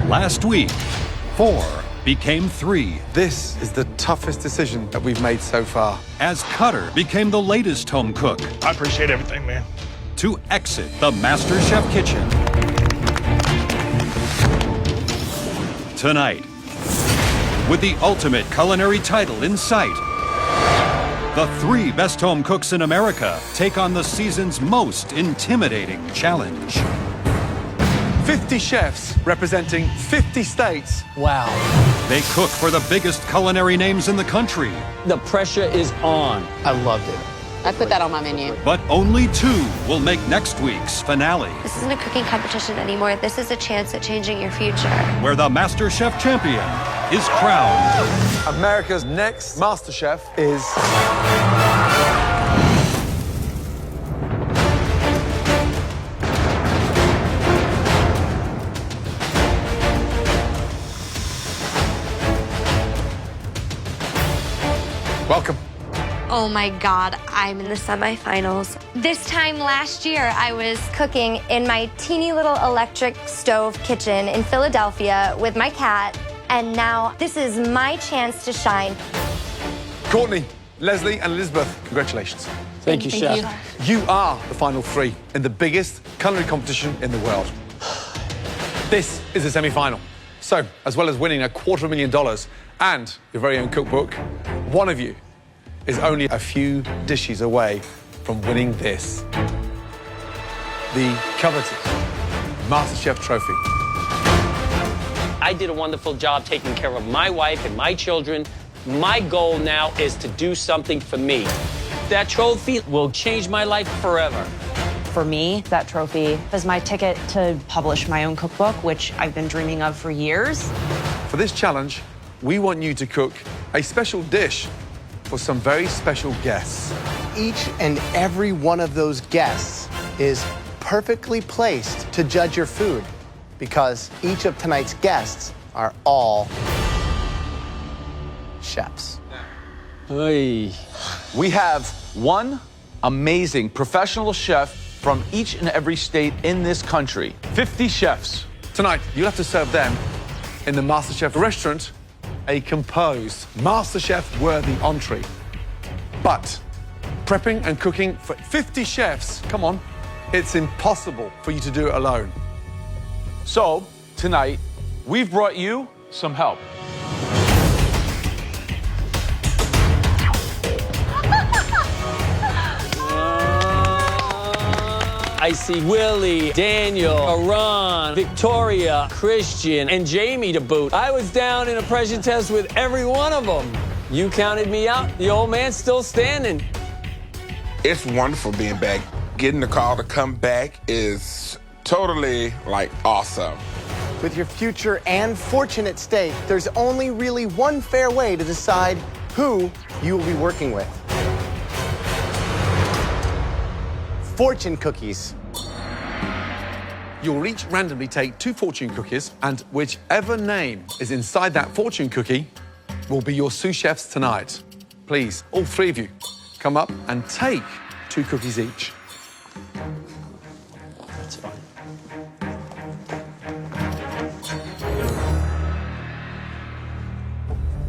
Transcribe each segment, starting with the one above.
Last week, 4 became 3. This is the toughest decision that we've made so far. As Cutter became the latest home cook I appreciate everything, man. to exit the MasterChef kitchen. Tonight, with the ultimate culinary title in sight, the 3 best home cooks in America take on the season's most intimidating challenge. 50 chefs representing 50 states. Wow. They cook for the biggest culinary names in the country, The pressure is on. I loved it. I put that on my menu. but only 2 will make next week's finale, This isn't a cooking competition anymore. This is a chance at changing your future. where the MasterChef champion is crowned. America's next MasterChef is... Welcome. Oh my God, I'm in the semifinals. This time last year, I was cooking in my teeny little electric stove kitchen in Philadelphia with my cat, and now this is my chance to shine. Courtney, Leslie, and Elizabeth, congratulations. Thank you, Chef. You are the final 3 in the biggest culinary competition in the world. This is the semi-final. So, as well as winning $250,000 and your very own cookbook, one of you is only a few dishes away from winning this. The coveted MasterChef trophy. I did a wonderful job taking care of my wife and my children. My goal now is to do something for me. That trophy will change my life forever. For me, that trophy is my ticket to publish my own cookbook, which I've been dreaming of for years. For this challenge, we want you to cook a special dish for some very special guests. Each and every one of those guests is perfectly placed to judge your food because each of tonight's guests are all chefs. Hey. We have one amazing professional chef from each and every state in this country. 50 chefs. Tonight, you'll have to serve them in the MasterChef restaurant a composed, MasterChef-worthy entree. But prepping and cooking for 50 chefs, come on, it's impossible for you to do it alone. So, tonight, we've brought you some help. I see Willie, Daniel, Aran, Victoria, Christian, and Jamie to boot. I was down in a pressure test with every one of them. You counted me out. The old man's still standing. It's wonderful being back. Getting the call to come back is totally, awesome. With your future and fortune at stake, there's only really one fair way to decide who you will be working with. Fortune cookies. You'll each randomly take 2 fortune cookies, and whichever name is inside that fortune cookie will be your sous chefs tonight. Please, all 3 of you, come up and take 2 cookies each. That's fine.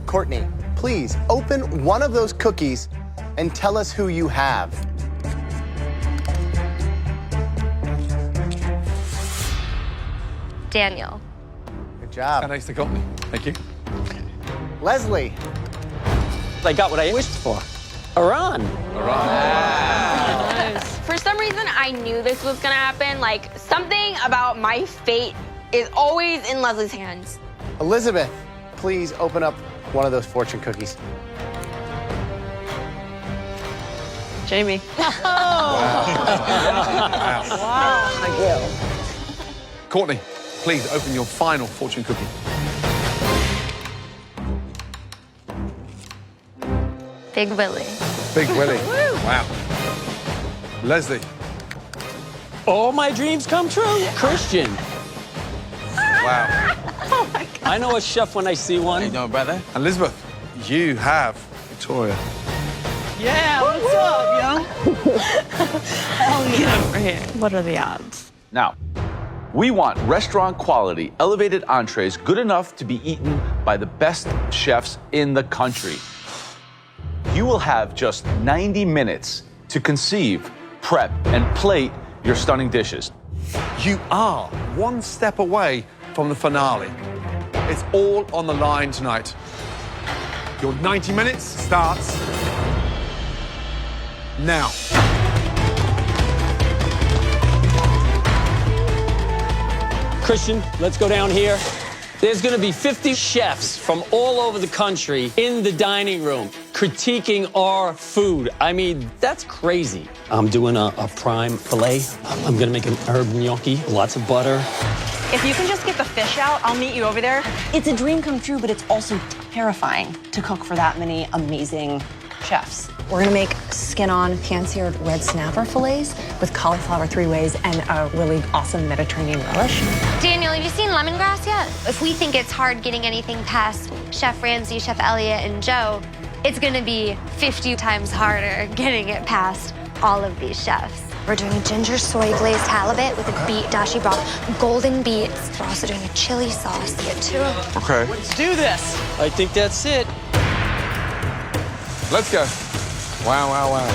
Courtney, please open one of those cookies and tell us who you have. Daniel. Good job. And thanks to Courtney. Thank you. Leslie. I got what I wished for. Aran. For some reason, I knew this was gonna happen. Something about my fate is always in Leslie's hands. Elizabeth, please open up one of those fortune cookies. Jamie. Courtney, please open your final fortune cookie. Big Willie. Big Willie. Wow. Leslie. All my dreams come true. Christian. Wow. I know a chef when I see one. How you doing, brother? And Elizabeth, you have Victoria. Yeah, what's up, yo? Hell yeah. Over here. What are the odds? Now, We want restaurant quality, elevated entrees, good enough to be eaten by the best chefs in the country. You will have just 90 minutes to conceive, prep, and plate your stunning dishes. You are one step away from the finale. It's all on the line tonight. Your 90 minutes starts now. Christian, let's go down here. There's gonna be 50 chefs from all over the country in the dining room critiquing our food. I mean, that's crazy. I'm doing a prime filet. I'm gonna make an herb gnocchi, lots of butter. If you can just get the fish out, I'll meet you over there. It's a dream come true, but it's also terrifying to cook for that many amazing chefs. We're gonna make skin-on pan-seared red snapper fillets with cauliflower 3 ways and a really awesome Mediterranean relish. Daniel, have you seen lemongrass yet? If we think it's hard getting anything past Chef Ramsay, Chef Elliott, and Joe, it's gonna be 50 times harder getting it past all of these chefs. We're doing a ginger soy glazed halibut with a beet dashi broth, golden beets. We're also doing a chili sauce. Get to it. Okay. Let's do this. I think that's it. Let's go. Wow, wow, wow.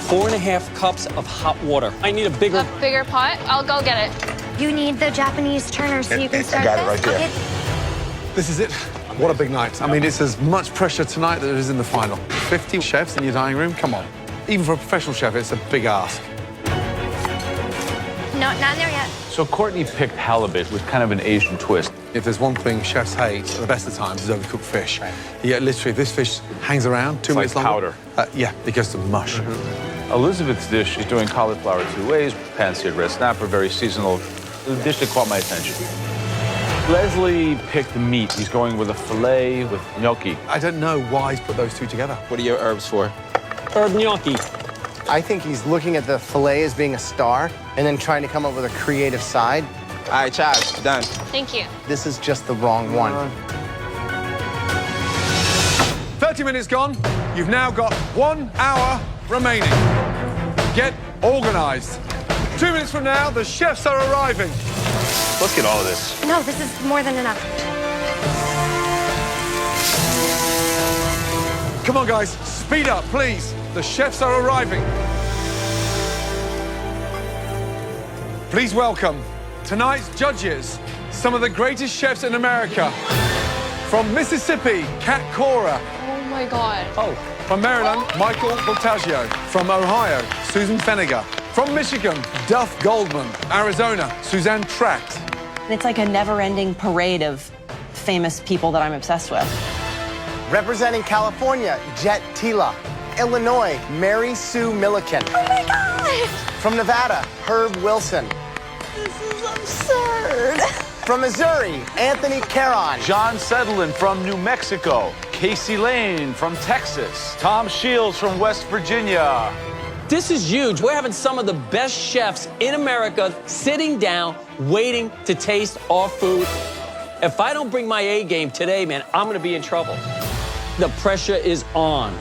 4.5 cups of hot water. I need a bigger pot? I'll go get it. You need the Japanese turner so you can start got it this? right there. Okay. This is it. What a big night. I mean, it's as much pressure tonight that there is in the final. 50 chefs in your dining room, come on. Even for a professional chef, it's a big ask. No, not in there yet. So Courtney picked halibut with kind of an Asian twist. If there's one thing chefs hate at the best of times is overcooked fish. Yeah, literally, this fish hangs around 2 minutes like longer. powder. Yeah, it goes to mush. Elizabeth's dish, she's doing cauliflower 2 ways, pan-seared red snapper, very seasonal. The dish that caught my attention. Leslie picked meat. He's going with a filet with gnocchi. I don't know why he's put those two together. What are your herbs for? herb gnocchi. I think he's looking at the filet as being a star and then trying to come up with a creative side. All right, Chaz, done. Thank you. This is just the wrong one. 30 minutes gone. You've now got 1 hour remaining. Get organized. 2 minutes from now, the chefs are arriving. Let's get all of this. No, this is more than enough. Come on, guys, speed up, please. The chefs are arriving. Please welcome tonight's judges, some of the greatest chefs in America. From Mississippi, Kat Cora. Oh my God. Oh, from Maryland, Michael Voltaggio. From Ohio, Susan Feniger. From Michigan, Duff Goldman. Arizona, Suzanne Tract. It's like a never-ending parade of famous people that I'm obsessed with. Representing California, Jet Tila. Illinois, Mary Sue Milliken. Oh my God! From Nevada, Herb Wilson. This is absurd. From Missouri, Anthony Caron. John Sedlin from New Mexico. Casey Lane from Texas. Tom Shields from West Virginia. This is huge. We're having some of the best chefs in America sitting down, waiting to taste our food. If I don't bring my A game today, man, I'm gonna be in trouble. The pressure is on.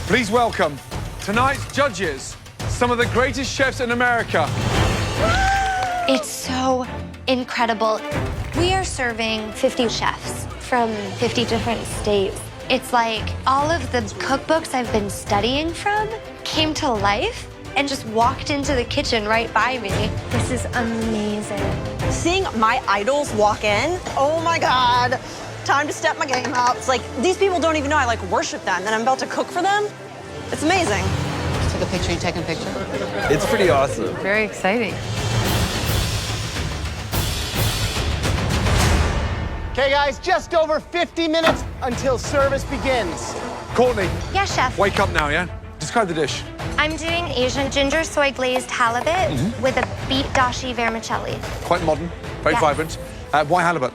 Please welcome tonight's judges, some of the greatest chefs in America. It's so incredible. We are serving 50 chefs from 50 different states. It's like all of the cookbooks I've been studying from came to life and just walked into the kitchen right by me. This is amazing. Seeing my idols walk in, oh my God, time to step my game up. It's like, these people don't even know I worship them, and I'm about to cook for them. It's amazing. Took a picture, you taking a picture? It's pretty awesome. Very exciting. Okay, guys, just over 50 minutes until service begins. Courtney, Yes, chef. wake up now, yeah? Describe the dish. I'm doing Asian ginger soy glazed halibut with a beet dashi vermicelli. Quite modern, very Yes. vibrant. Why halibut?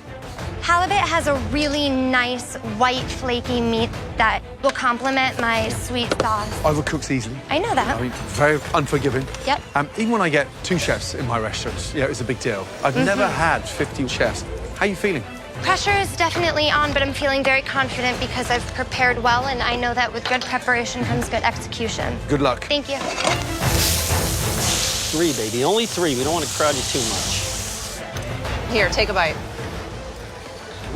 Halibut has a really nice white flaky meat that will complement my sweet sauce. Overcooks easily. I know that. I mean, very unforgiving. Yep. Even when I get 2 chefs in my restaurants, it's a big deal. I've never had 50 chefs. How are you feeling? Pressure is definitely on, but I'm feeling very confident because I've prepared well, and I know that with good preparation comes good execution. Good luck. Thank you. 3, baby. Only 3. We don't want to crowd you too much. Here, take a bite.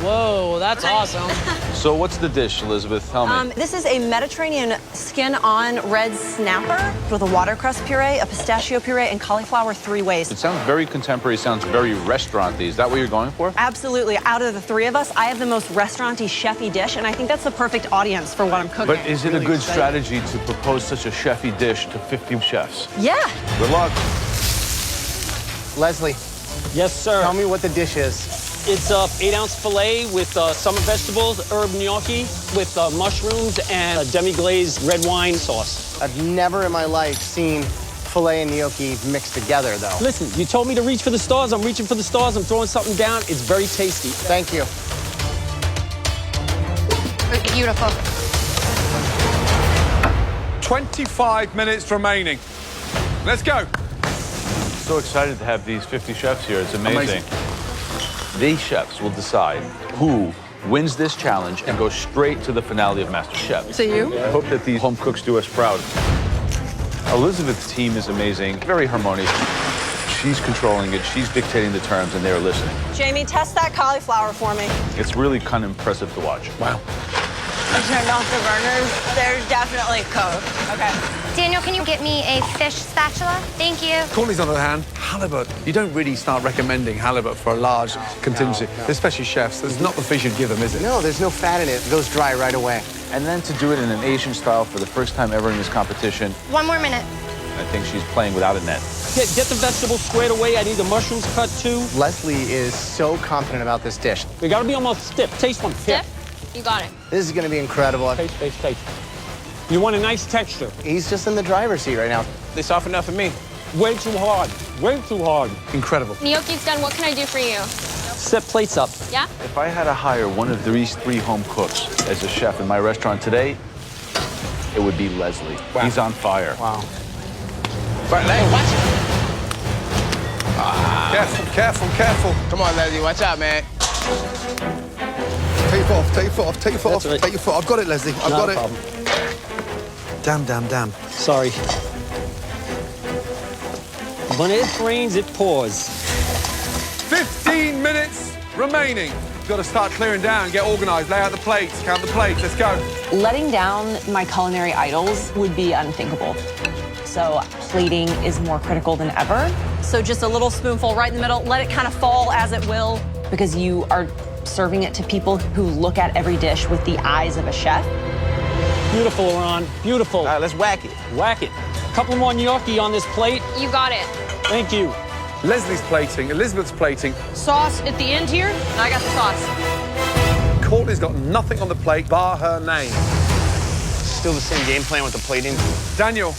Whoa, that's awesome. So what's the dish, Elizabeth? Tell me. This is a Mediterranean skin-on red snapper with a watercress puree, a pistachio puree, and cauliflower 3 ways. It sounds very contemporary, sounds very restaurant-y. Is that what you're going for? Absolutely. Out of the 3 of us, I have the most restaurant-y, chefy dish, and I think that's the perfect audience for what I'm cooking. But is it a good strategy to propose such a chefy dish to 50 chefs? Yeah. Good luck. Leslie, Yes, sir. tell me what the dish is. It's a 8-ounce filet with summer vegetables, herb gnocchi with mushrooms and a demi-glazed red wine sauce. I've never in my life seen filet and gnocchi mixed together, though. Listen, you told me to reach for the stars. I'm reaching for the stars. I'm throwing something down. It's very tasty. Thank you. Beautiful. 25 minutes remaining. Let's go. So excited to have these 50 chefs here. It's amazing. These chefs will decide who wins this challenge and goes straight to the finale of MasterChef. So you? I hope that these home cooks do us proud. Elizabeth's team is amazing, very harmonious. She's controlling it, she's dictating the terms, and they're listening. Jamie, test that cauliflower for me. It's really kind of impressive to watch. Wow. I turned off the burners. There's definitely coke. Okay. Daniel, can you get me a fish spatula? Thank you. Courtney's on the other hand, halibut. You don't really start recommending halibut for a large contingency, especially chefs. It's not the fish you'd give them, is it? No, there's no fat in it. It goes dry right away. And then to do it in an Asian style for the first time ever in this competition, 1 more minute. I think she's playing without a net. Get the vegetables squared away. I need the mushrooms cut too. Leslie is so confident about this dish. We gotta be almost stiff. Taste one. Here. Stiff? You got it. This is going to be incredible. Taste, taste, taste. You want a nice texture. He's just in the driver's seat right now. They soften enough for me. Way too hard. Way too hard. Incredible. Gnocchi's done. What can I do for you? Set plates up. Yeah? If I had to hire one of these 3 home cooks as a chef in my restaurant today, it would be Leslie. Wow. He's on fire. Wow. But, hey, watch it. Careful, careful, careful. Come on, Leslie, watch out, man. Take your foot off, take your foot off, take your foot off, That's right. take your foot off. I've got it, Leslie. I've Not got a it. problem. Damn. Sorry. When it rains, it pours. 15 minutes remaining. You've got to start clearing down, get organized, lay out the plates, count the plates. Let's go. Letting down my culinary idols would be unthinkable. So plating is more critical than ever. So just a little spoonful right in the middle. Let it kind of fall as it will. Because you are serving it to people who look at every dish with the eyes of a chef. Beautiful, Ron. Beautiful. All right, let's whack it. Whack it. Couple more gnocchi on this plate. You got it. Thank you. Leslie's plating, Elizabeth's plating. Sauce at the end here. I got the sauce. Courtney's got nothing on the plate bar her name. Still the same game plan with the plating. Daniel,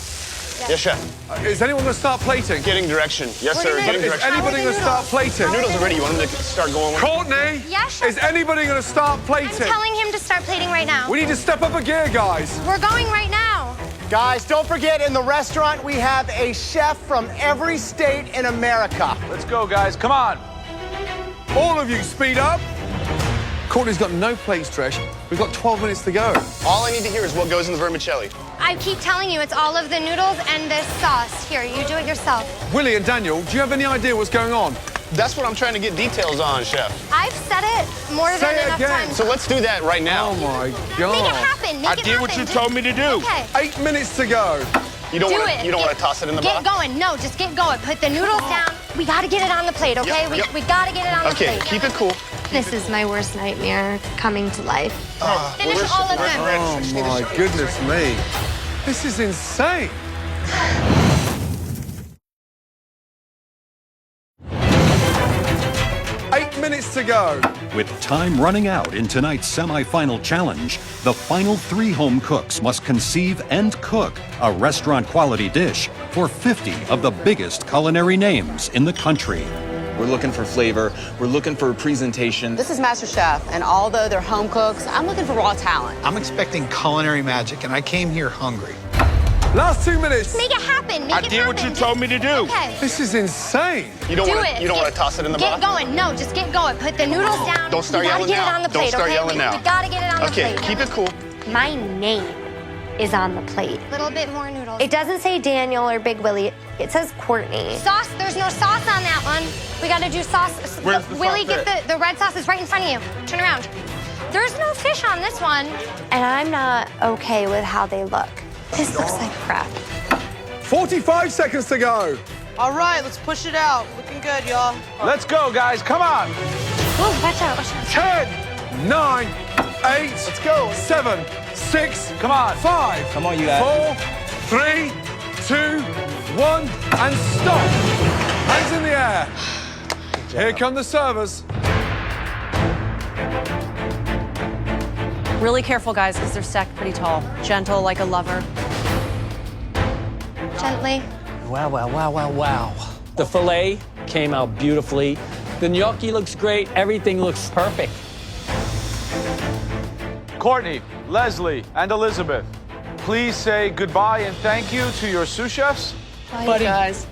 Yes, chef. is anyone going to start plating? Getting direction. Yes, sir. Getting Is direction. anybody going to start plating? Noodles are ready. You want them to start going? Courtney, Yeah, sure. is anybody going to start I'm plating? telling him to start plating right now. We need to step up a gear, guys. We're going right now. Guys, don't forget, in the restaurant, we have a chef from every state in America. Let's go, guys. Come on. All of you, speed up. Courtney's got no plates, Trish. We've got 12 minutes to go. All I need to hear is what goes in the vermicelli. I keep telling you, it's all of the noodles and this sauce. Here, you do it yourself. Willie and Daniel, do you have any idea what's going on? That's what I'm trying to get details on, chef. I've said it more Say than it enough again. times. So let's do that right now. Oh, my Make it God. happen. Make I it did what happen. you told me to do. Okay. 8 minutes to go. You don't Do want it. to. You don't want to toss it in the Get box. going. No, just get going. Put the noodles down. We got to get it on the plate, okay? Yep. We got to get it on the Okay, plate. keep it cool. This is my worst nightmare coming to life. Finish where's- all of where- them. where- Oh, my goodness me. This is insane. Eight minutes to go. With time running out in tonight's semi-final challenge, the final 3 home cooks must conceive and cook a restaurant-quality dish for 50 of the biggest culinary names in the country. We're looking for flavor. We're looking for presentation. This is MasterChef, and although they're home cooks, I'm looking for raw talent. I'm expecting culinary magic, and I came here hungry. Last 2 minutes. Make it happen. Make I it did happen. what you told me to do. Okay. This is insane. You don't Do want it. to. You don't want to toss it in the Get broth. going. No, just get going. Put the noodles down. Don't start we gotta yelling get now. it on the Don't plate, start okay? yelling now. We gotta get it on the Okay, plate. keep it cool. My name is on the plate. A little bit more noodles. It doesn't say Daniel or Big Willie. It says Courtney. Sauce, there's no sauce on that one. We gotta do sauce. Where's the Willie, sauce get the red sauce is right in front of you. Turn around. There's no fish on this one. And I'm not okay with how they look. This looks like crap. 45 seconds to go. All right, let's push it out. Looking good, y'all. Let's go, guys. Come on. Oh, watch out, watch out. 10, 9, 8, let's go. 7, 6, Come on. 5, Come on, you guys. 4, 3, 2, 1, and stop. Hands in the air. Here come the servers. Really careful, guys, because they're stacked pretty tall. Gentle like a lover. Gently. Wow, wow, wow, wow, wow. The filet came out beautifully. The gnocchi looks great. Everything looks perfect. Courtney, Leslie, and Elizabeth, please say goodbye and thank you to your sous chefs. Bye, you guys.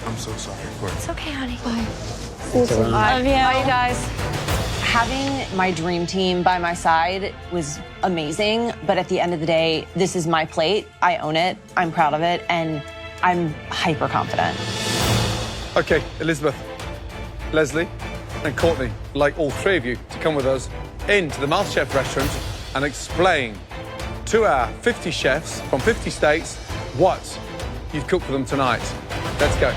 I'm so sorry, Courtney. It's okay, honey. Love you. Bye, you guys. Having my dream team by my side was amazing, but at the end of the day, this is my plate. I own it. I'm proud of it, and I'm hyper confident. Okay, Elizabeth, Leslie, and Courtney, I'd like all three of you to come with us into the MasterChef restaurant and explain to our 50 chefs from 50 states what you've cooked for them tonight. Let's go.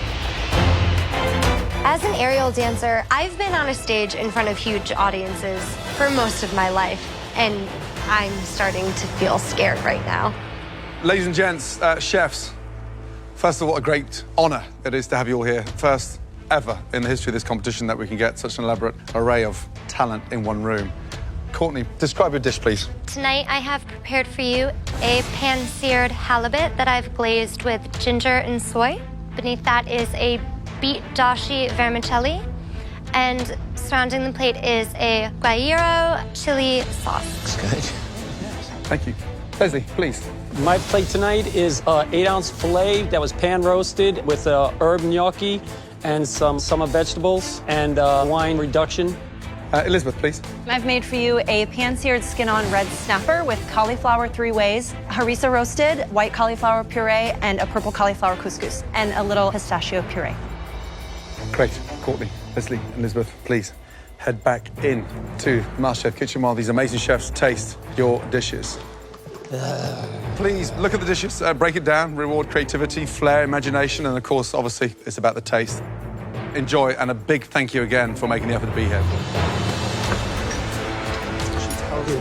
As an aerial dancer, I've been on a stage in front of huge audiences for most of my life, and I'm starting to feel scared right now. Ladies and gents, chefs, first of all, what a great honor it is to have you all here. First ever in the history of this competition that we can get such an elaborate array of talent in one room. Courtney, describe your dish, please. Tonight, I have prepared for you a pan-seared halibut that I've glazed with ginger and soy. Beneath that is a beet dashi vermicelli, and surrounding the plate is a guajillo chili sauce. Good. Thank you. Leslie, please. My plate tonight is an 8-ounce filet that was pan roasted with herb gnocchi and some summer vegetables and wine reduction. Elizabeth, please. I've made for you a pan-seared skin-on red snapper with cauliflower 3 ways, harissa roasted, white cauliflower puree, and a purple cauliflower couscous, and a little pistachio puree. Great. Courtney, Leslie, Elizabeth, please head back in to the MasterChef kitchen while these amazing chefs taste your dishes. Please look at the dishes, break it down, reward creativity, flair, imagination, and of course, obviously, it's about the taste. Enjoy, and a big thank you again for making the effort to be here. Oh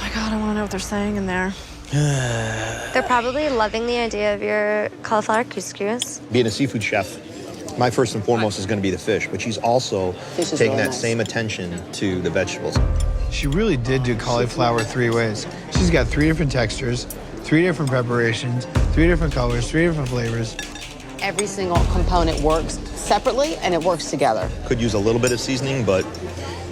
my God, I want to know what they're saying in there. They're probably loving the idea of your cauliflower couscous. Being a seafood chef, my first and foremost is going to be the fish, but she's also taking that same attention to the vegetables. She really did do cauliflower 3 ways. She's got 3 different textures, 3 different preparations, 3 different colors, 3 different flavors. Every single component works separately and it works together. Could use a little bit of seasoning, but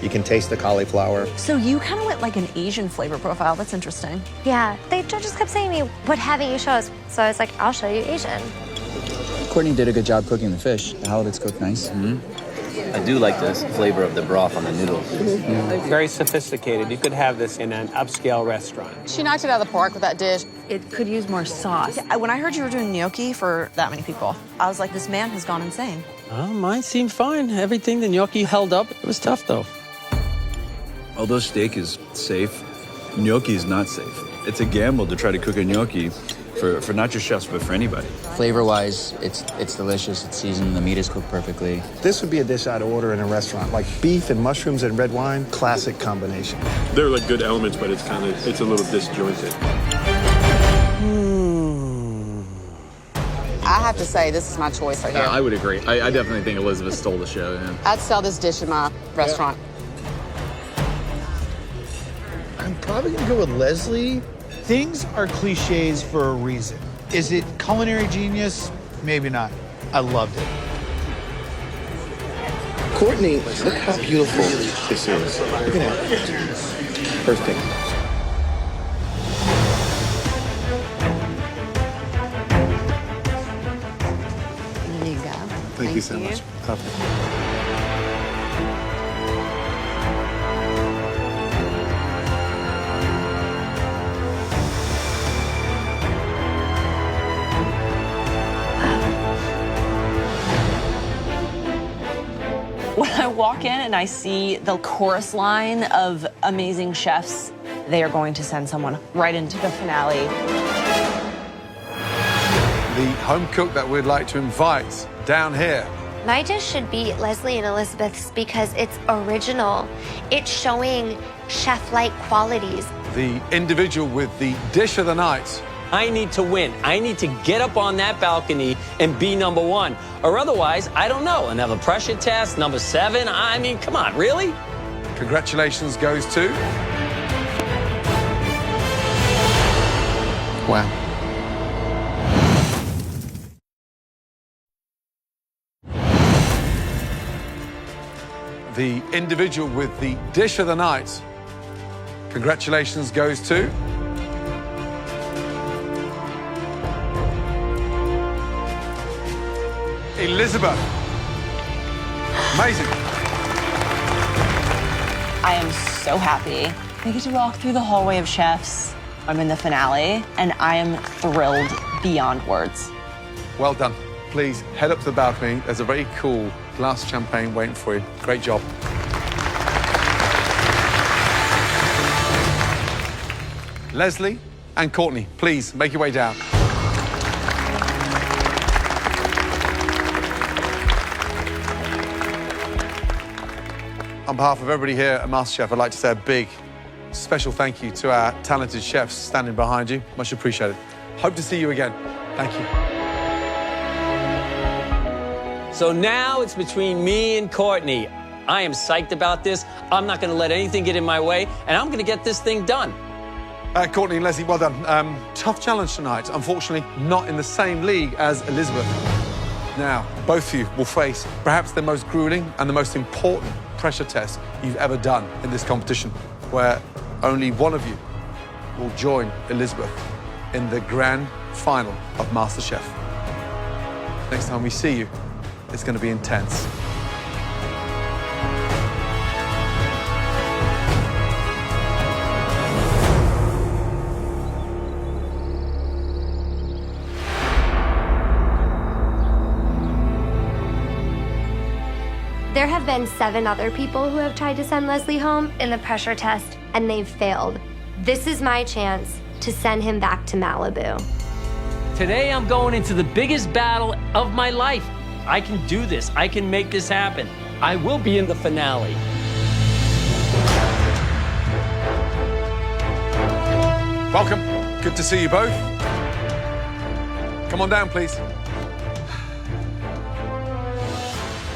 you can taste the cauliflower. So you kind of went like an Asian flavor profile. That's interesting. Yeah, the judges kept saying to me, what haven't you show us? So I was like, I'll show you Asian. Courtney did a good job cooking the fish. The halibut's cooked nice. I do like the flavor of the broth on the noodles. Very sophisticated. You could have this in an upscale restaurant. She knocked it out of the park with that dish. It could use more sauce. When I heard you were doing gnocchi for that many people, I was like, this man has gone insane. Oh, mine seemed fine. Everything, the gnocchi held up. It was tough, though. Although steak is safe, gnocchi is not safe. It's a gamble to try to cook a gnocchi for not just chefs, but for anybody. Flavor-wise, it's delicious. It's seasoned. The meat is cooked perfectly. This would be a dish I'd order in a restaurant, like beef and mushrooms and red wine, classic combination. There are like good elements, but it's a little disjointed. I have to say, this is my choice right here. I would agree. I definitely think Elizabeth stole the show. Yeah. I'd sell this dish in my restaurant. I'm probably gonna go with Leslie. Things are cliches for a reason. Is it culinary genius? Maybe not. I loved it. Courtney, look how beautiful this is. Look at that. Perfect. you so much. Perfect. When I walk in and I see the chorus line of amazing chefs, they are going to send someone right into the finale. The home cook that we'd like to invite down here. My dish should be Leslie and Elizabeth's because it's original. It's showing chef-like qualities. The individual with the dish of the night. I need to win. I need to get up on that balcony and be number one. Or otherwise, I don't know, another pressure test, number 7. I mean, come on, really? Congratulations goes to... Wow. The individual with the dish of the night. Congratulations goes to... Elizabeth. Amazing. I am so happy. I get to walk through the hallway of chefs. I'm in the finale, and I am thrilled beyond words. Well done. Please head up to the balcony. There's a very cool glass of champagne waiting for you. Great job. Leslie and Courtney, please make your way down. On behalf of everybody here at MasterChef, I'd like to say a big, special thank you to our talented chefs standing behind you. Much appreciated. Hope to see you again. Thank you. So now it's between me and Courtney. I am psyched about this. I'm not going to let anything get in my way, and I'm going to get this thing done. Courtney and Leslie, well done. Tough challenge tonight. Unfortunately, not in the same league as Elizabeth. Now, both of you will face perhaps the most grueling and the most important pressure test you've ever done in this competition, where only one of you will join Elizabeth in the grand final of MasterChef. Next time we see you, it's going to be intense. There have been 7 other people who have tried to send Leslie home in the pressure test, and they've failed. This is my chance to send him back to Malibu. Today, I'm going into the biggest battle of my life. I can do this. I can make this happen. I will be in the finale. Welcome. Good to see you both. Come on down, please.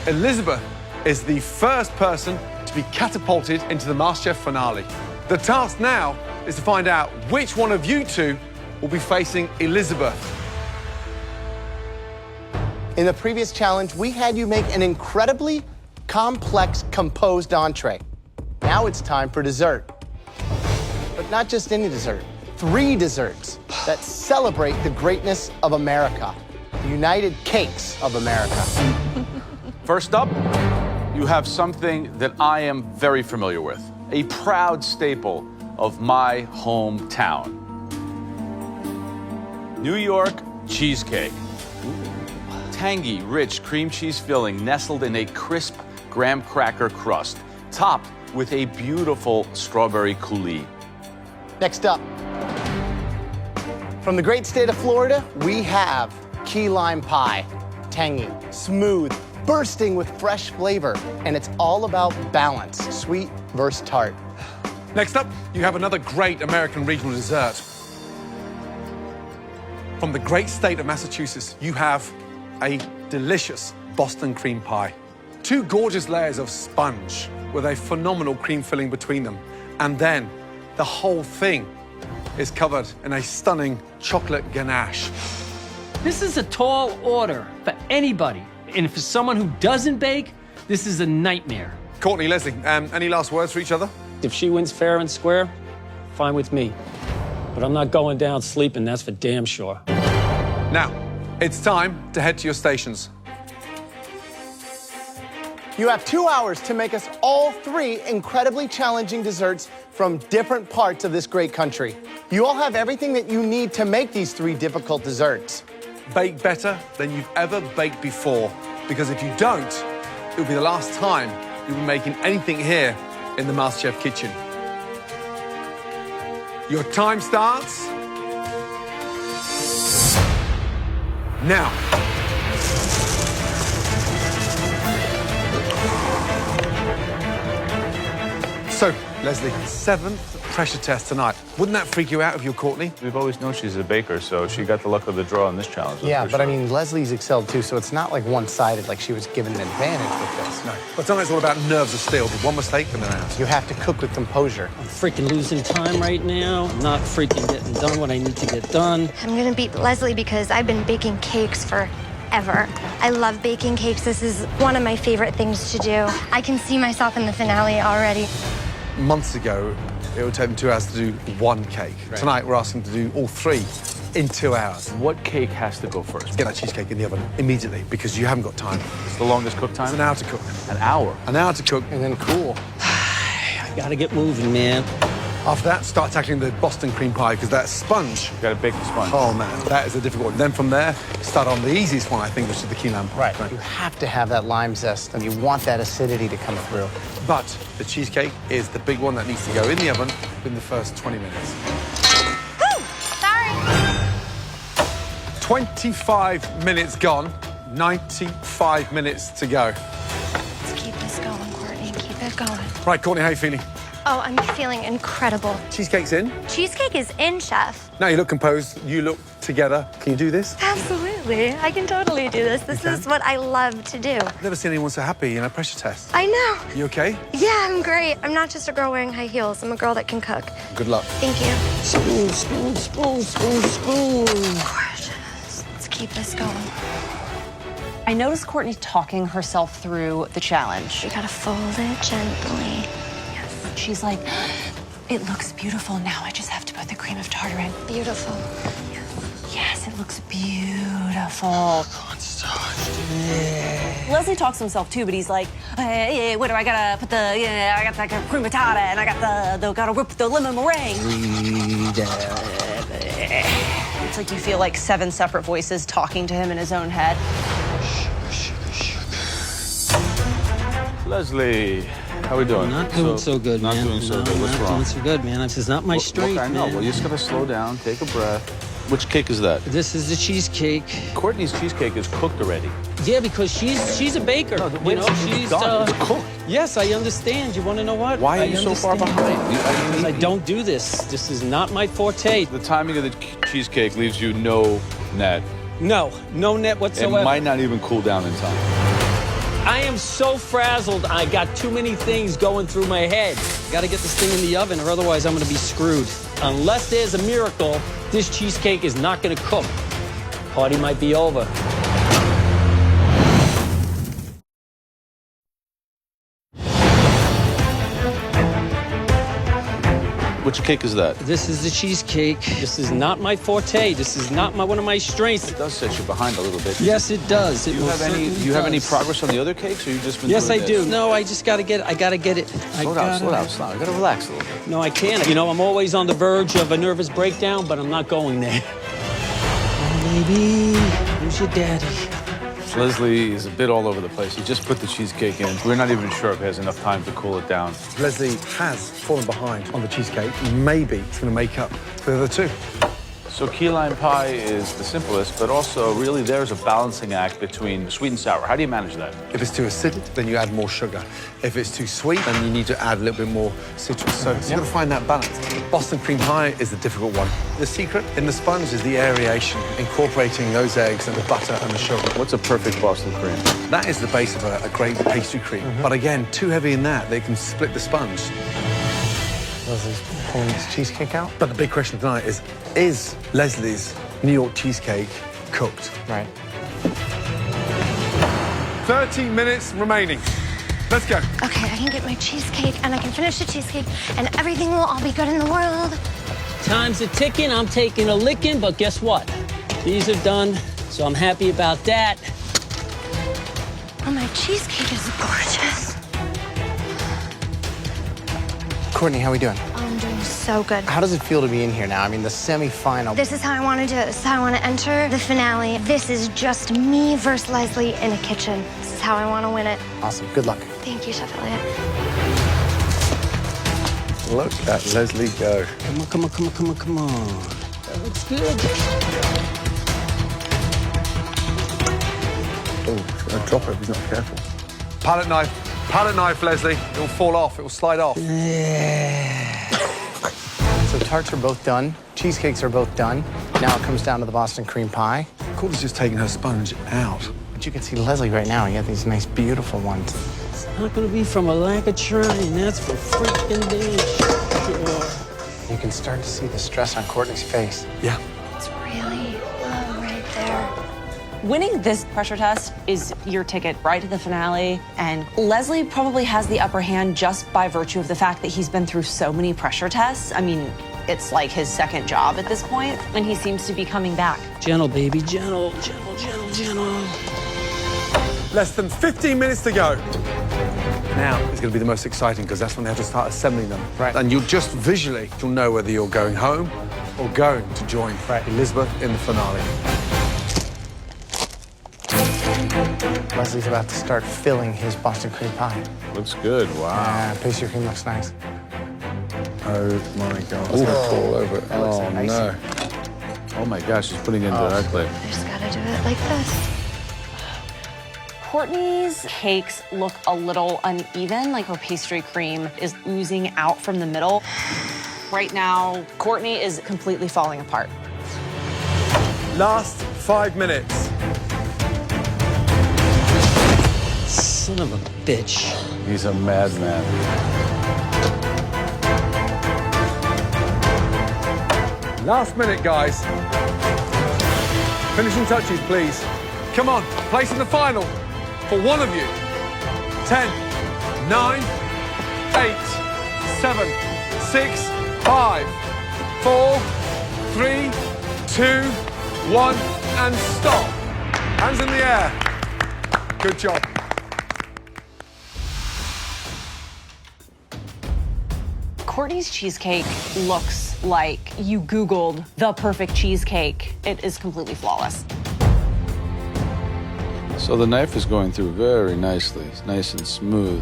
Elizabeth is the first person to be catapulted into the MasterChef finale. The task now is to find out which one of you two will be facing Elizabeth. In the previous challenge, we had you make an incredibly complex, composed entree. Now it's time for dessert. But not just any dessert. 3 desserts that celebrate the greatness of America. The United Cakes of America. First up, you have something that I am very familiar with, a proud staple of my hometown. New York cheesecake. Tangy, rich cream cheese filling nestled in a crisp graham cracker crust, topped with a beautiful strawberry coulis. Next up, from the great state of Florida, we have key lime pie. Tangy, smooth, bursting with fresh flavor, and it's all about balance, sweet versus tart. Next up, you have another great American regional dessert. From the great state of Massachusetts, you have a delicious Boston cream pie. 2 gorgeous layers of sponge with a phenomenal cream filling between them. And then the whole thing is covered in a stunning chocolate ganache. This is a tall order for anybody. And for someone who doesn't bake, this is a nightmare. Courtney, Leslie, any last words for each other? If she wins fair and square, fine with me. But I'm not going down sleeping, that's for damn sure. Now, it's time to head to your stations. You have 2 hours to make us all 3 incredibly challenging desserts from different parts of this great country. You all have everything that you need to make these 3 difficult desserts. Bake better than you've ever baked before, because if you don't, it will be the last time you'll be making anything here in the MasterChef kitchen. Your time starts now. So, Leslie, 7th pressure test tonight. Wouldn't that freak you out if you're Courtney? We've always known she's a baker, so she got the luck of the draw in this challenge. Yeah, but I mean, Leslie's excelled too, so it's not like one-sided, like she was given an advantage with this. No. But tonight's all about nerves of steel. But one mistake and they're out. You have to cook with composure. I'm freaking losing time right now. I'm not freaking getting done what I need to get done. I'm gonna beat Leslie because I've been baking cakes forever. I love baking cakes. This is one of my favorite things to do. I can see myself in the finale already. Months ago, it would take them 2 hours to do 1 cake. Right. Tonight, we're asking to do all 3 in 2 hours. What cake has to go first? Get that cheesecake in the oven immediately, because you haven't got time. It's the longest cook time? It's an hour to cook. An hour? An hour to cook. And then cool. I gotta get moving, man. After that, start tackling the Boston cream pie, because that sponge... You gotta bake the sponge. Oh, man, that is a difficult one. Then from there, start on the easiest one, I think, which is the key lime pie. Right. You have to have that lime zest, and you want that acidity to come through. But the cheesecake is the big one that needs to go in the oven in the first 20 minutes. Woo! Sorry. 25 minutes gone, 95 minutes to go. Let's keep this going, Courtney. Keep it going. Right, Courtney, how are you feeling? Oh, I'm feeling incredible. Cheesecake's in. Cheesecake is in, Chef. Now you look composed, you look together. Can you do this? Absolutely. I can totally do this. This is what I love to do. Never seen anyone so happy in a pressure test. I know. You okay? Yeah, I'm great. I'm not just a girl wearing high heels. I'm a girl that can cook. Good luck. Thank you. Spoon, spoon, spoon, spoon, spoon. Gorgeous. Let's keep this going. I noticed Courtney talking herself through the challenge. You gotta fold it gently. She's like, it looks beautiful now. I just have to put the cream of tartar in. Beautiful. Yes, it looks beautiful. Leslie talks to himself too, but he's like, hey, what do I gotta put the, I got the cream of tartar and I got the gotta whip the lemon meringue. It's like you feel like 7 separate voices talking to him in his own head. Leslie, how are we doing? Not doing so good, man. Not doing so good. What's Not wrong? doing so good, man. This is not my strength, I know. man. Well, you just gotta slow down, take a breath. Which cake is that? This is the cheesecake. Courtney's cheesecake is cooked already. Yeah, because she's a baker. No, you know, she's done. It's cooked. Yes, I understand. You want to know what? Why are you so far behind? Because I don't do this. This is not my forte. The timing of the cheesecake leaves you no net. No net whatsoever. It might not even cool down in time. I am so frazzled. I got too many things going through my head. Got to get this thing in the oven, or otherwise I'm going to be screwed. Unless there's a miracle, this cheesecake is not going to cook. Party might be over. Which cake is that? This is the cheesecake. This is not my forte. This is not one of my strengths. It does set you behind a little bit. Yes, it does. Do you have any progress on the other cakes, or you just been Yes, I doing do. this? No, I just gotta get it. Slow down. You gotta relax a little bit. No, I can't. You know, I'm always on the verge of a nervous breakdown, but I'm not going there. Oh, baby, who's your daddy? Leslie is a bit all over the place. He just put the cheesecake in. We're not even sure if he has enough time to cool it down. Leslie has fallen behind on the cheesecake. Maybe it's going to make up for the other 2. So key lime pie is the simplest, but also really there's a balancing act between sweet and sour. How do you manage that? If it's too acidic, then you add more sugar. If it's too sweet, then you need to add a little bit more citrus. So you've got to find that balance. Boston cream pie is the difficult one. The secret in the sponge is the aeration, incorporating those eggs and the butter and the sugar. What's a perfect Boston cream? That is the base of a great pastry cream. But again, too heavy in that, they can split the sponge. Leslie's pulling this cheesecake out. But the big question tonight is Leslie's New York cheesecake cooked? Right. 30 minutes remaining. Let's go. Okay, I can get my cheesecake and I can finish the cheesecake and everything will all be good in the world. Time's a ticking. I'm taking a licking, but guess what? These are done, so I'm happy about that. Oh, my cheesecake is gorgeous. Courtney, how are we doing? Oh, I'm doing so good. How does it feel to be in here now? I mean, the semifinal. This is how I want to do it. This is how I want to enter the finale. This is just me versus Leslie in a kitchen. This is how I want to win it. Awesome. Good luck. Thank you, Chef Elliott. Look at Leslie go. Come on, come on, come on, come on, come on. That looks good. Oh, he's going to drop it if he's not careful. Palette knife, Leslie. It'll fall off, it'll slide off. So tarts are both done. Cheesecakes are both done. Now it comes down to the Boston cream pie. Courtney's just taking her sponge out. But you can see Leslie right now. You got these nice, beautiful ones. It's not gonna be from a lack of trying. That's for freaking damn sure. You can start to see the stress on Courtney's face. Yeah. It's really low right there. Winning this pressure test is your ticket right to the finale, and Leslie probably has the upper hand just by virtue of the fact that he's been through so many pressure tests. I mean, it's like his second job at this point, and he seems to be coming back. Gentle, baby, gentle, gentle, gentle, gentle. Less than 15 minutes to go. Now is going to be the most exciting because that's when they have to start assembling them. Right. And you'll just visually, you'll know whether you're going home or going to join Elizabeth in the finale. Leslie's about to start filling his Boston cream pie. Looks good. Wow. Pastry cream looks nice. Oh my God. It's going to fall over. Oh no. Oh my gosh, she's putting it directly. I just gotta do it like this. Courtney's cakes look a little uneven, like her pastry cream is oozing out from the middle. Right now, Courtney is completely falling apart. Last 5 minutes. Son of a bitch. He's a madman. Last minute, guys. Finishing touches, please. Come on, place in the final for one of you. 10, 9, 8, 7, 6, 5, 4, 3, 2, 1, and stop. Hands in the air. Good job. Courtney's cheesecake looks like you Googled the perfect cheesecake. It is completely flawless. So the knife is going through very nicely. It's nice and smooth.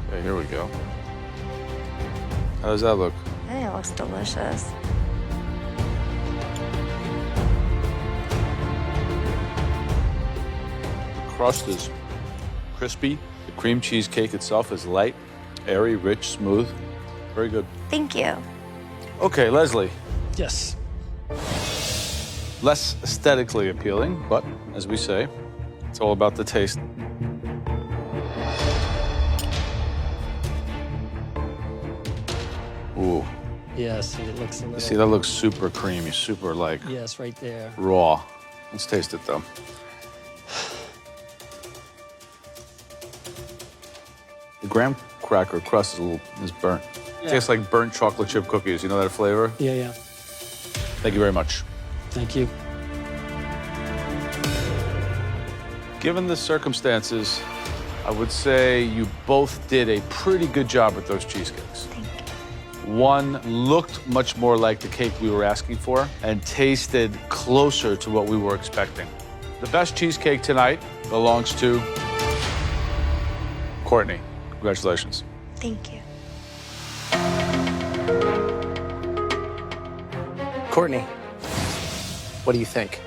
Okay, here we go. How does that look? I think it looks delicious. The crust is crispy. The cream cheesecake itself is light, airy, rich, smooth. Very good. Thank you. Okay, Leslie. Yes. Less aesthetically appealing, but as we say, it's all about the taste. Ooh. Yes, it looks a little... You see, that looks super creamy, super like Yes, right there. raw. Let's taste it though. The graham cracker crust is burnt. Yeah. Tastes like burnt chocolate chip cookies. You know that flavor? Yeah, yeah. Thank you very much. Thank you. Given the circumstances, I would say you both did a pretty good job with those cheesecakes. Thank you. One looked much more like the cake we were asking for and tasted closer to what we were expecting. The best cheesecake tonight belongs to Courtney. Congratulations. Thank you. Courtney, what do you think?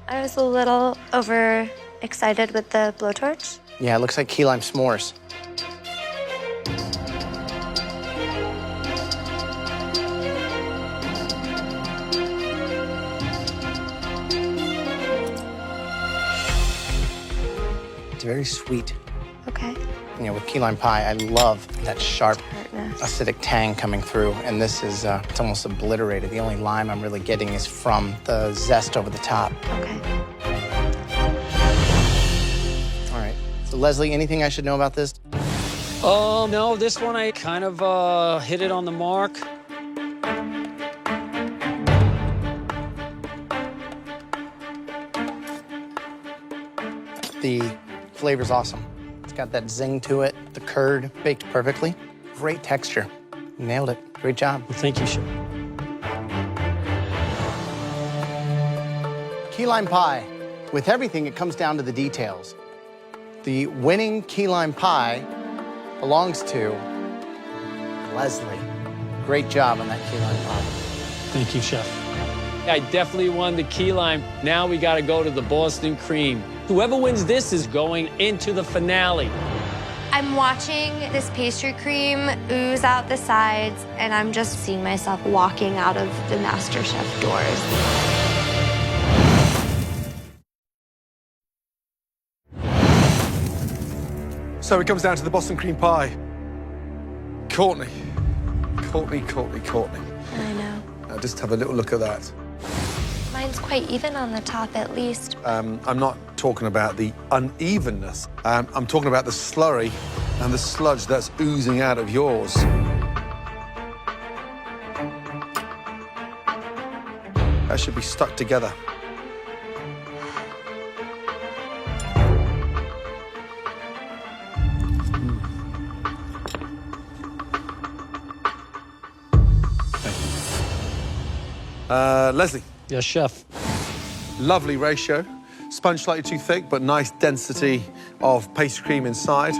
I was a little overexcited with the blowtorch. Yeah, it looks like key lime s'mores. It's very sweet. Okay. You know, with key lime pie, I love that sharp, Tartness. acidic tang coming through. And this is, it's almost obliterated. The only lime I'm really getting is from the zest over the top. Okay. All right. So, Leslie, anything I should know about this? No, this one I kind of hit it on the mark. The flavor's awesome. It's got that zing to it. The curd baked perfectly. Great texture. Nailed it. Great job. Well, thank you, Chef. Key lime pie. With everything, it comes down to the details. The winning key lime pie belongs to Leslie. Great job on that key lime pie. Thank you, Chef. I definitely won the key lime. Now we got to go to the Boston cream. Whoever wins this is going into the finale. I'm watching this pastry cream ooze out the sides, and I'm just seeing myself walking out of the MasterChef doors. So it comes down to the Boston cream pie. Courtney. Courtney. I know. Now just have a little look at that. Mine's quite even on the top, at least. I'm not talking about the unevenness. I'm talking about the slurry and the sludge that's oozing out of yours. That should be stuck together. Leslie. Yes, Chef. Lovely ratio. Sponge slightly too thick, but nice density of pastry cream inside.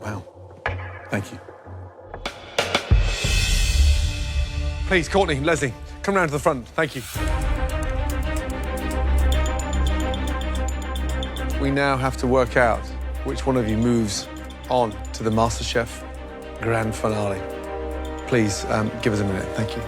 Wow. Thank you. Please, Courtney, Leslie, come round to the front. Thank you. We now have to work out which one of you moves on to the MasterChef Grand Finale. Please, give us a minute. Thank you.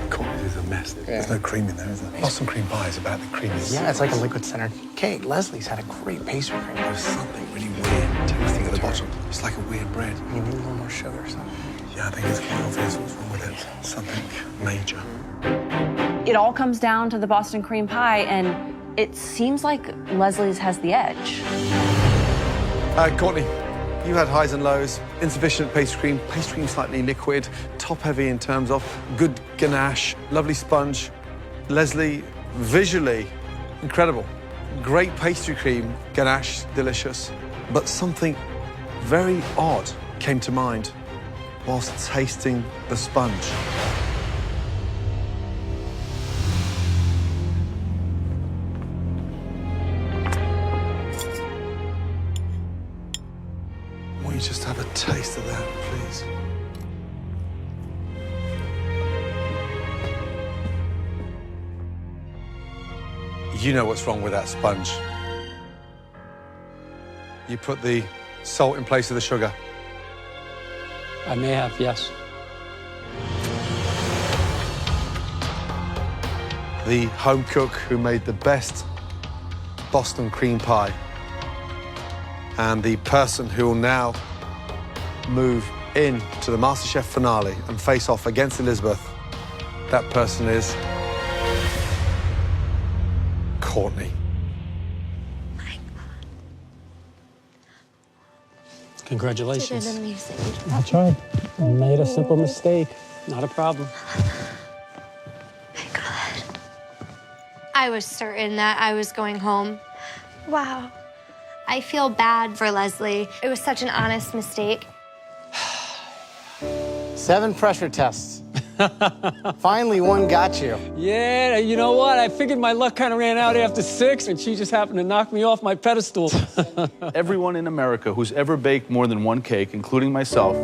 Courtney, this is a mess. There's no cream in there, is there? Boston cream pie is about the creaminess. Yeah, it's like a liquid-centered cake. Leslie's had a great pastry cream. There's something really weird tasting at the bottom. It's like a weird bread. You need a little more sugar or something. Yeah, I think it's quite obvious what's wrong with it. Something major. It all comes down to the Boston cream pie, and it seems like Leslie's has the edge. Courtney, you had highs and lows. Insufficient pastry cream slightly liquid, top heavy in terms of good ganache, lovely sponge. Leslie, visually incredible. Great pastry cream, ganache, delicious. But something very odd came to mind whilst tasting the sponge. Will you just have a taste of that, please? You know what's wrong with that sponge. You put the salt in place of the sugar. I may have, yes. The home cook who made the best Boston cream pie, and the person who will now move into the MasterChef finale and face off against Elizabeth, that person is Courtney. Congratulations. You did amazing. That's right. You made a simple mistake. Not a problem. I was certain that I was going home. Wow. I feel bad for Leslie. It was such an honest mistake. 7 pressure tests. Finally, one got you. Yeah, you know what? I figured my luck kind of ran out after 6, and she just happened to knock me off my pedestal. Everyone in America who's ever baked more than one cake, including myself,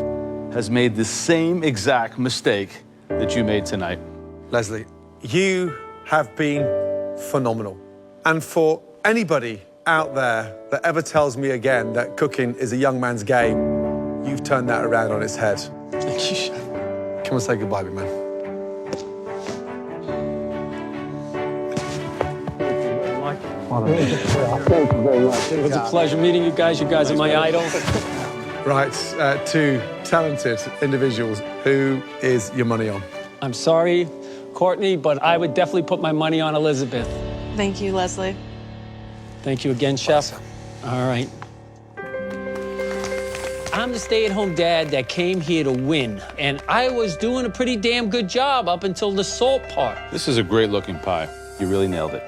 has made the same exact mistake that you made tonight. Leslie, you have been phenomenal. And for anybody out there that ever tells me again that cooking is a young man's game, you've turned that around on its head. Thank you, Chef. Come and say goodbye, big man. It was a pleasure meeting you guys. You guys are my idols. Right, 2 talented individuals. Who is your money on? I'm sorry, Courtney, but I would definitely put my money on Elizabeth. Thank you, Leslie. Thank you again, Chef. All right. I'm the stay-at-home dad that came here to win, and I was doing a pretty damn good job up until the salt part. This is a great-looking pie. You really nailed it.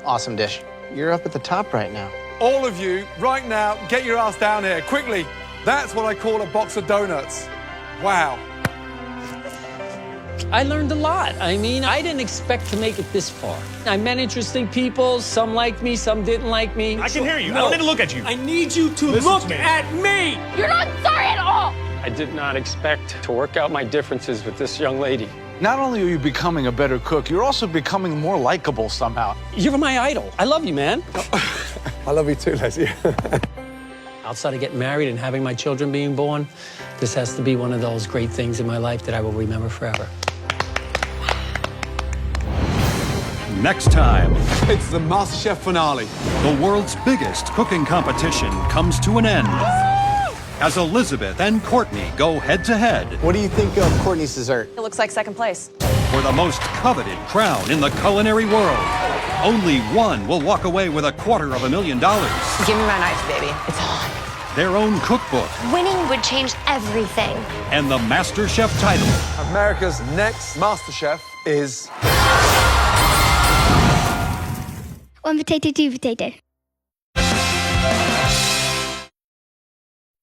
Awesome dish. You're up at the top right now. All of you, right now, get your ass down here, quickly. That's what I call a box of donuts. Wow. I learned a lot. I mean, I didn't expect to make it this far. I met interesting people. Some liked me, some didn't like me. I can hear you. No. I don't need to look at you. I need you to look at me. You're not sorry at all. I did not expect to work out my differences with this young lady. Not only are you becoming a better cook, you're also becoming more likable somehow. You're my idol. I love you, man. I love you too, Leslie. Outside of getting married and having my children being born, this has to be one of those great things in my life that I will remember forever. Next time, It's the MasterChef finale. the world's biggest cooking competition comes to an end as Elizabeth and Courtney go head-to-head What do you think of Courtney's dessert? It looks like second place. for the most coveted crown in the culinary world. Only one will walk away with $250,000. Give me my knife, baby. It's on. Their own cookbook Winning would change everything. and the MasterChef title. America's next MasterChef is... One potato, two potato.